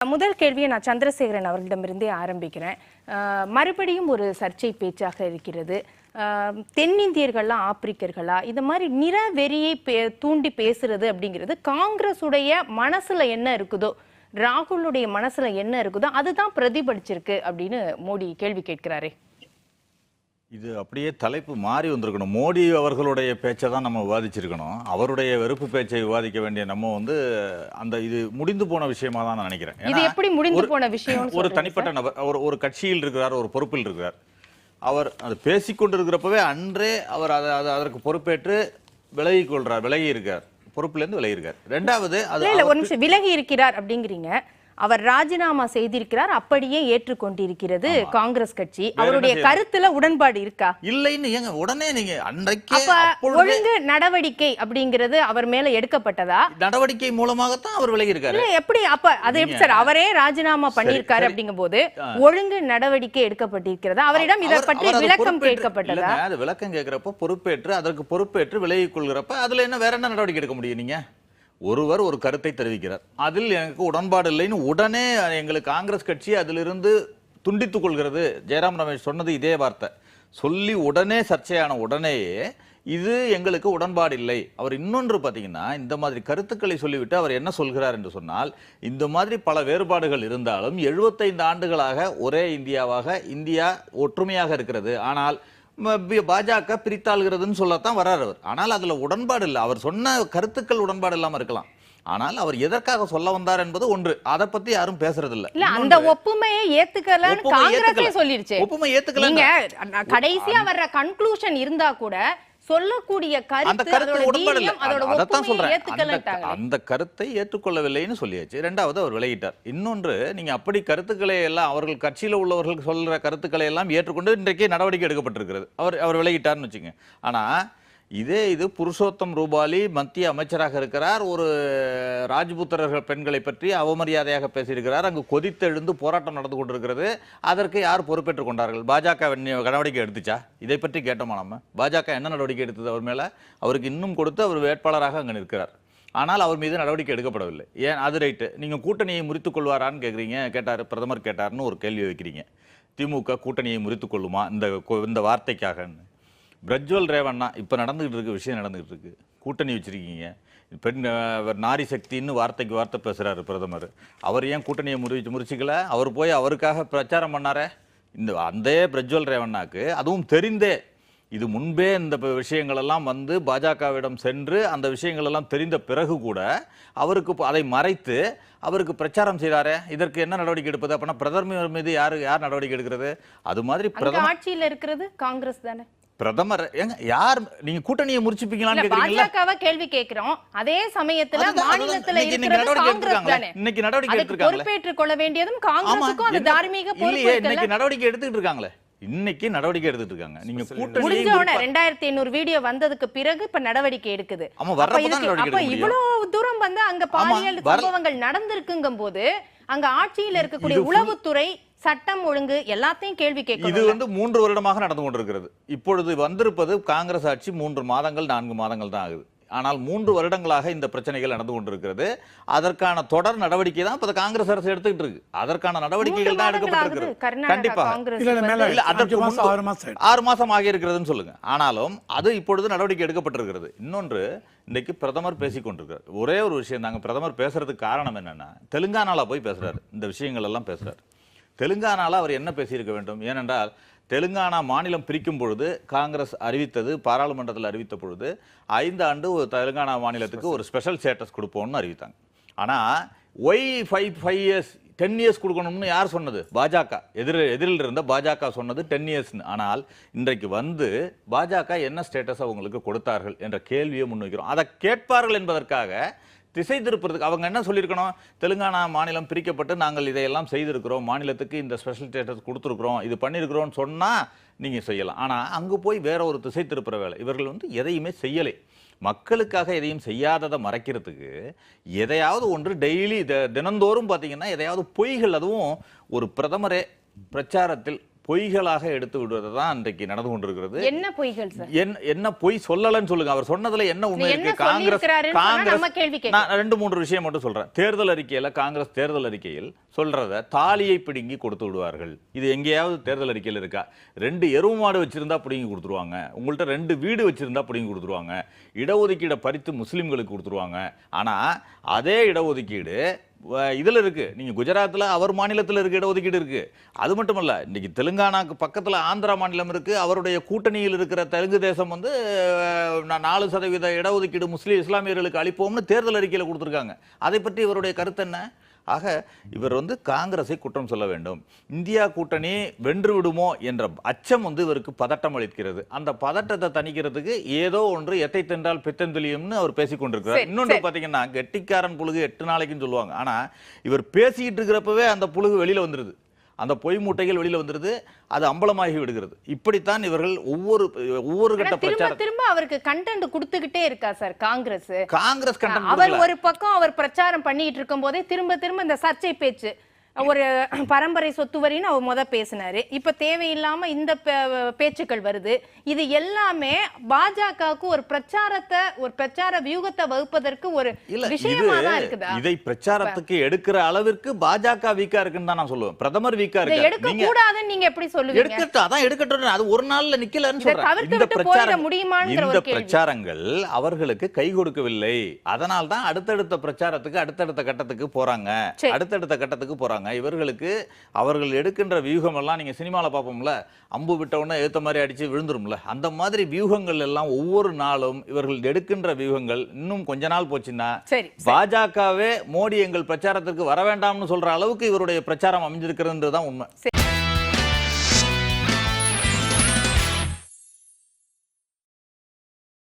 முதல் கேள்வியை நான் சந்திரசேகரன் அவர்களிடமிருந்தே ஆரம்பிக்கிறேன். மறுபடியும் ஒரு சர்ச்சை பேச்சாக இருக்கிறது. தென்னிந்தியர்கள்லாம் ஆப்பிரிக்கர்களா, இந்த மாதிரி நிற வெறியை தூண்டி பேசுறது அப்படிங்கிறது காங்கிரஸுடைய மனசுல என்ன இருக்குதோ, ராகுலுடைய மனசுல என்ன இருக்குதோ அதுதான் பிரதிபலிச்சிருக்கு அப்படின்னு மோடி கேள்வி கேட்கிறாரே. இது அப்படியே தலைப்பு மாறி வந்திருக்கணும். மோடி அவர்களுடைய பேச்சை தான் நம்ம விவாதிச்சிருக்கணும். அவருடைய வெறுப்பு பேச்சை விவாதிக்க வேண்டிய நம்ம அந்த இது முடிந்து போன விஷயமா தான் நான் நினைக்கிறேன். இது எப்படி முடிந்து போன விஷயம்? ஒரு தனிப்பட்ட நபர் ஒரு கட்சியில் இருக்கிறார், ஒரு பொறுப்பில் இருக்கிறார். அவர் அது பேசிக்கொண்டிருக்கிறப்பவே அன்றே அவர் அதற்கு பொறுப்பேற்று விலகி இருக்கார், பொறுப்பிலிருந்து விலகி இருக்கார். ரெண்டாவது ஒரு நிமிஷம் விலகி இருக்கிறார் அப்படிங்கிறீங்க, அவர் ராஜினாமா செய்திருக்கிறார், அப்படியே ஏற்றுக்கொண்டிருக்கிறது காங்கிரஸ் கட்சி. அவருடைய கருத்துல உடன்பாடு இருக்கா? இல்லைன்னு ஏங்க உடனே நீங்க அன்றைக்கு ஒழுங்கு நடவடிக்கை அப்படிங்கிறது அவர் மேல எடுக்கப்பட்டதா? நடவடிக்கை மூலமாகத்தான் அவர் விலகி இருக்காரு. எப்படி அப்ப அது எப்படி சார்? அவரே ராஜினாமா பண்ணிருக்காரு அப்படிங்கும் போது ஒழுங்கு நடவடிக்கை எடுக்கப்பட்டிருக்கிறதா? அவரிடம் இதை பற்றி விளக்கம் கேட்கப்பட்டதா? அது விளக்கம் கேட்கிறப்ப பொறுப்பேற்று அதற்கு பொறுப்பேற்று விலகிக் கொள்கிறப்ப அதுல என்ன வேற என்ன நடவடிக்கை எடுக்க முடியும்? நீங்க ஒருவர் ஒரு கருத்தை தெரிவிக்கிறார், அதில் எனக்கு உடன்பாடு இல்லைன்னு உடனே எங்களுக்கு காங்கிரஸ் கட்சி அதிலிருந்து துண்டித்துக் கொள்கிறது. ஜெயராம் ரமேஷ் சொன்னது இதே வார்த்தை சொல்லி உடனே சர்ச்சையான உடனேயே இது எங்களுக்கு உடன்பாடு இல்லை. அவர் இன்னொன்று பார்த்தீங்கன்னா இந்த மாதிரி கருத்துக்களை சொல்லிவிட்டு அவர் என்ன சொல்கிறார் என்று சொன்னால், இந்த மாதிரி பல வேறுபாடுகள் இருந்தாலும் 75 ஆண்டுகளாக ஒரே இந்தியாவாக இந்தியா ஒற்றுமையாக இருக்கிறது, ஆனால் பாஜக பிரித்தாள்கிறதுன்னு சொல்லத்தான் வர்றார் அவர். ஆனால் அதுல உடன்பாடு இல்லை. அவர் சொன்ன கருத்துக்கள் உடன்பாடு இல்லாம இருக்கலாம், ஆனால் அவர் எதற்காக சொல்ல வந்தார் என்பது ஒன்று. அதை பத்தி யாரும் பேசுறது இல்ல. அந்த ஒப்புமையை ஏத்துக்கல காங்கிரஸே சொல்லிருச்சு. ஒப்புமை ஏத்துக்கல, கடைசியா வர்ற கன்க்ளூஷன் இருந்தா கூட சொல்லக்கூடிய அந்த கருத்தை ஏற்றுக்கொள்ளவில்லைன்னு சொல்லியாச்சு. இரண்டாவது அவர் விலகிட்டார். இன்னொன்று, நீங்க அப்படி கருத்துக்களை எல்லாம் அவர்கள் கட்சியில் உள்ளவர்கள் சொல்ற கருத்துக்களை எல்லாம் ஏற்றுக்கொண்டு இன்றைக்கு நடவடிக்கை எடுக்கப்பட்டிருக்கிறது. அவர் விலகிட்டார்னு வச்சுங்க. ஆனா இது புருஷோத்தம் ரூபாலி மத்திய அமைச்சராக இருக்கிறார், ஒரு ராஜ்புத்திரர்கள் பெண்களை பற்றி அவமரியாதையாக பேசியிருக்கிறார், அங்கு கொதித்தெழுந்து போராட்டம் நடந்து கொண்டிருக்கிறது. அதற்கு யார் பொறுப்பேற்றுக் கொண்டார்கள்? பாஜக நடவடிக்கை எடுத்துச்சா? இதை பற்றி கேட்டோமா நம்ம? பாஜக என்ன நடவடிக்கை எடுத்தது அவர் மேல? அவருக்கு இன்னும் கொடுத்து அவர் வேட்பாளராக அங்கே நிற்கிறார், ஆனால் அவர் மீது நடவடிக்கை எடுக்கப்படவில்லை. ஏன்? அது ரைட்டு. நீங்க கூட்டணியை முறித்துக் கொள்வாரான்னு கேட்டார், பிரதமர் கேட்டார்னு ஒரு கேள்வி வைக்கிறீங்க. திமுக கூட்டணியை முறித்துக் கொள்ளுமா இந்த வார்த்தைக்காக? பிரஜ்வல் ரேவண்ணா இப்போ நடந்துகிட்டு இருக்கு விஷயம் நடந்துகிட்டு இருக்கு. கூட்டணி வச்சிருக்கீங்க, பெண் நாரி சக்தின்னு வார்த்தை பேசுறாரு பிரதமர். அவர் ஏன் கூட்டணியை முறிச்சிக்கல? அவர் போய் அவருக்காக பிரச்சாரம் பண்ணாரே. அந்த பிரஜ்வல் ரேவண்ணாக்கு அதுவும் தெரிந்தே, இது முன்பே இந்த விஷயங்கள் எல்லாம் பாஜகவிடம் சென்று அந்த விஷயங்கள் எல்லாம் தெரிந்த பிறகு கூட அவருக்கு அதை மறைத்து அவருக்கு பிரச்சாரம் செய்தாரே. இதற்கு என்ன நடவடிக்கை எடுப்பது? அப்படின்னா பிரதமர் மீது யார் நடவடிக்கை எடுக்கிறது? அது மாதிரி பிரதமர் ஆட்சியில் இருக்கிறது காங்கிரஸ் தானே. பிரதமர் யார்? நீங்க கூட்டணியை முறிச்சுப்பீங்களான்னு கேக்குறீங்களா? பாஜகவை கேள்வி கேக்குறோம். அதே சமயத்துல மாநிலத்துல இருக்கிறது காங்கிரஸ் தானே. இன்னைக்கு நடவடிக்கை எடுத்துட்டாங்க. பொறுப்பேற்றுக் கொள்ள வேண்டியதும் காங்கிரஸுக்கும் அது தார்மீக பொறுப்பு இருக்கு. இன்னைக்கு நடவடிக்கை எடுத்துட்டு இருக்காங்களே. இன்னைக்கு நடவடிக்கை எடுத்துட்டு இருக்காங்க. நீங்க கூட்டணி முடிஞ்சோன 2800 வீடியோ வந்ததுக்கு பிறகு இப்ப நடவடிக்கை எடுக்குது. அப்ப இவ்வளவு தூரம் அங்க பாலியல் சம்பவங்கள் நடந்திருக்குங்கும் போது அங்க ஆட்சியில் இருக்கக்கூடிய உளவுத்துறை, சட்டம் ஒழுங்கு எல்லாத்தையும் கேள்வி கேட்கணும். இது 3 வருடமாக நடந்து கொண்டிருக்கிறது. இப்பொழுது வந்திருப்பது காங்கிரஸ் ஆட்சி 3 மாதங்கள் 4 மாதங்கள் தான் ஆகுது. ஆனால் 3 வருடங்களாக இந்த பிரச்சனைகள் நடந்து கொண்டிருக்கிறது. அதற்காக தொடர் நடவடிக்கை தான் இப்ப காங்கிரஸ் அரசு எடுத்துக்கிட்டு இருக்கு. அதற்கான நடவடிக்கைகள் தான் எடுக்கப்பட்டிருக்கு. கண்டிப்பா 6 மாசம் ஆகி இருக்கிறதுன்னு சொல்லுங்க. ஆனாலும் அது இப்பொழுது நடவடிக்கை எடுக்கப்பட்டிருக்கிறது. இன்னொன்று, இன்னைக்கு பிரதமர் பேசிக் கொண்டிருக்கிறார். ஒரே ஒரு விஷயம் தாங்க, பிரதமர் பேசுறதுக்கு காரணம் என்னன்னா, தெலுங்கானால போய் பேசுறாரு, இந்த விஷயங்கள் எல்லாம் பேசுறாரு. தெலுங்கானால அவர் என்ன பேசியிருக்க வேண்டும்? ஏனென்றால் தெலுங்கானா மாநிலம் பிரிக்கும் பொழுது காங்கிரஸ் அறிவித்தது, பாராளுமன்றத்தில் அறிவித்த பொழுது 5 ஆண்டு தெலுங்கானா மாநிலத்துக்கு ஒரு ஸ்பெஷல் ஸ்டேட்டஸ் கொடுப்போம்னு அறிவித்தாங்க. ஆனால் ஒய் 5 இயர்ஸ் 10 இயர்ஸ் கொடுக்கணும்னு யார் சொன்னது? பாஜக. எதிரில் இருந்த பாஜக சொன்னது 10 இயர்ஸ்னு. ஆனால் இன்றைக்கு பாஜக என்ன ஸ்டேட்டஸ் அவங்களுக்கு கொடுத்தார்கள் என்ற கேள்வியை முன்வைக்கிறோம். அதை கேட்பார்கள் என்பதற்காக திசை திருப்புறதுக்கு அவங்க என்ன சொல்லியிருக்கணும்? தெலுங்கானா மாநிலம் பிரிக்கப்பட்டு நாங்கள் இதையெல்லாம் செய்திருக்கிறோம், மாநிலத்துக்கு இந்த ஸ்பெஷல் ஸ்டேட்டஸ் கொடுத்துருக்குறோம், இது பண்ணியிருக்கிறோம்னு சொன்னால் நீங்கள் செய்யலாம். ஆனால் அங்கே போய் வேற ஒரு திசை திருப்புற வேலை. இவர்கள் எதையுமே செய்யலை. மக்களுக்காக எதையும் செய்யாததை மறைக்கிறதுக்கு எதையாவது ஒன்று டெய்லி தினந்தோறும் பார்த்தீங்கன்னா எதையாவது பொய்கள். அதுவும் ஒரு பிரதமரே பிரச்சாரத்தில் பொய்களாக எடுத்து விடுவது தான் இன்றைக்கு நடந்து கொண்டிருக்கிறது. என்ன பொய்கள் சார்? என்ன பொய் சொல்லலன்னு சொல்லுங்க. அவர் சொன்னதுல என்ன உண்மை இருக்கு? காங்கிரஸ் நான் 2-3 விஷயம் மட்டும் சொல்றேன். தேர்தல் அறிக்கையில காங்கிரஸ் தேர்தல் அறிக்கையில் சொல்றத தாலியை பிடுங்கி கொடுத்து விடுவார்கள். இது எங்கேயாவது தேர்தல் அறிக்கையில் இருக்கா? 2 எருவு மாடு வச்சிருந்தா பிடுங்கி கொடுத்துருவாங்க. உங்கள்கிட்ட 2 வீடு வச்சிருந்தா பிடுங்கி கொடுத்துருவாங்க. இடஒதுக்கீடை பறித்து முஸ்லிம்களுக்கு கொடுத்துருவாங்க. ஆனா அதே இடஒதுக்கீடு இதுல இருக்கு. நீங்க குஜராத்ல அவர் மாநிலத்தில் இருக்க இடஒதுக்கீடு இருக்கு. அது மட்டுமல்ல, இன்னைக்கு தெலுங்கானாக்கு பக்கத்துல ஆந்திரா மாநிலம் இருக்கு. அவருடைய கூட்டணியில் இருக்கிற தெலுங்கு தேசம் 4% இடஒதுக்கீடு முஸ்லிம் இஸ்லாமியர்களுக்கு அளிப்போம்னு தேர்தல் அறிக்கையில கொடுத்திருக்காங்க. அதை பற்றி இவருடைய கருத்து என்ன? ஆக இவர் காங்கிரஸை குற்றம் சொல்ல வேண்டும். இந்தியா கூட்டணி வென்று விடுமோ என்ற அச்சம் இவருக்கு பதட்டம் அளிக்கிறது. அந்த பதட்டத்தை தணிக்கிறதுக்கு ஏதோ ஒன்று எத்தை தின்றால் பித்தந்தெளியும்னு அவர் பேசிக் கொண்டிருக்கிறார். இன்னொன்று பாத்தீங்கன்னா, கெட்டிக்காரன் புழுகு 8 நாளைக்குன்னு சொல்லுவாங்க. ஆனா இவர் பேசிக்கிட்டு இருக்கிறப்பவே அந்த புழுகு வெளியில வந்துருது. அந்த பொய் மூட்டைகள் வெளியில வந்துருது. அது அம்பலமாகி விடுகிறது. இப்படித்தான் இவர்கள் ஒவ்வொரு கட்ட பிரச்சாரம் திரும்ப அவருக்கு கண்டென்ட் கொடுத்துக்கிட்டே இருக்கா சார் காங்கிரஸ் கண்டென்ட். அவர் ஒரு பக்கம் அவர் பிரச்சாரம் பண்ணிட்டு இருக்கும் போதே திரும்ப இந்த சர்ச்சை பேச்சு, ஒரு பரம்பரை சொத்து வரின்னு அவர் பேசினாரு. இப்ப தேவையில்லாம இந்த பேச்சுக்கள் வருது. இது எல்லாமே பாஜகவுக்கு ஒரு பிரச்சார வியூகத்தை வகுப்பதற்கு ஒரு விஷயமா தான் இருக்குதா? இதை பிரச்சாரத்துக்கு எடுக்கிற அளவிற்கு பாஜக வீக்கா இருக்குன்னு தான் நான் சொல்லுவேன். பிரதமர் வீக்கா இருக்காரு. எடுக்க கூடாதுன்னு நீங்க எப்படி சொல்லுவீங்க? அதான் எடுக்கட்டும். அது ஒரு நாள்ல நிக்கலன்னு சொல்றேன். இந்த பிரச்சாரங்கள் அவர்களுக்கு கை கொடுக்கவில்லை. அதனால தான் அடுத்தடுத்த பிரச்சாரத்துக்கு அடுத்தடுத்த கட்டத்துக்கு போறாங்க. இவர்களுக்கு அவர்கள் எடுக்கின்ற வியூகம் எல்லாம் நீங்க சினிமால பாப்போம்ல, அம்பு விட்ட உடனே ஏத்த மாதிரி அடிச்சு விழுந்துரும்ல, அந்த மாதிரி வியூகங்கள் எல்லாம் ஒவ்வொரு நாளும் இவர்கள் எடுக்கின்ற வியூகங்கள் இன்னும் கொஞ்ச நாள் போச்சுன்னா பாஜகவே மோடி எங்கள் பிரச்சாரத்திற்கு வர வேண்டாம்னு சொல்ற அளவுக்கு இவருடைய பிரச்சாரம் அமைஞ்சிருக்கிறதுதான் உண்மை.